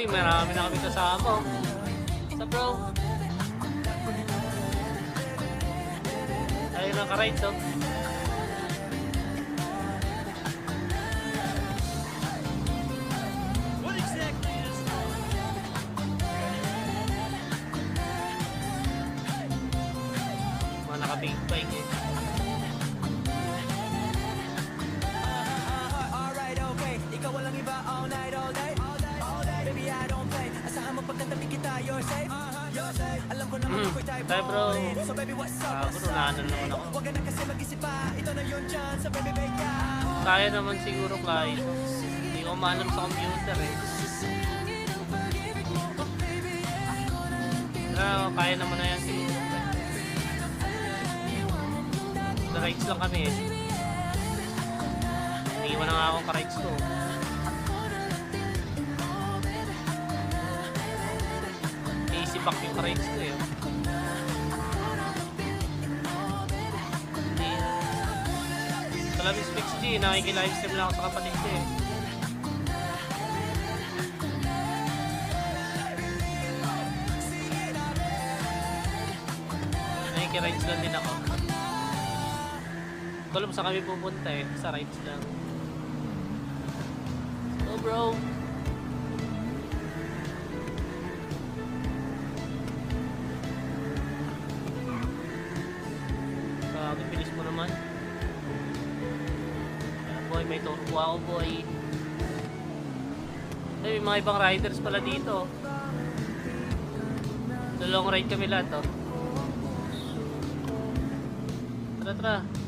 marami na kami kasama. Sa bro. Ayun na ka-rides oh. Mga naka-big bike eh. Alright, okay. Ikaw walang iba all night, all day. Baby, I don't play. Asahan mo pagkatabi kita, you're safe. Alam ko naman ako'y type Tayo bro. So baby, what's up? Unahan na naman ako. Huwag ka na kasi mag-isip pa. Ito na yung chance, so baby, bake ya. Kaya naman siguro, Clyde. Hindi ko maalam sa computer eh. Pero kaya naman na yan siguro. Na-rides lang kami eh. Iniwan na nga akong ka-rides ko. Easy back yung ka-rides ko eh. Sa Labis Mix G, nakikilivestream lang ako sa kapatid ko eh. Nakikirides lang din ako. Hindi ko alam saan kami pupunta eh. Sa rides lang. So bro. Grabe, bilis mo naman. Boy, may turbo ako boy. Ay, may mga ibang riders pala dito. So long ride kami lahat oh. Tara tara.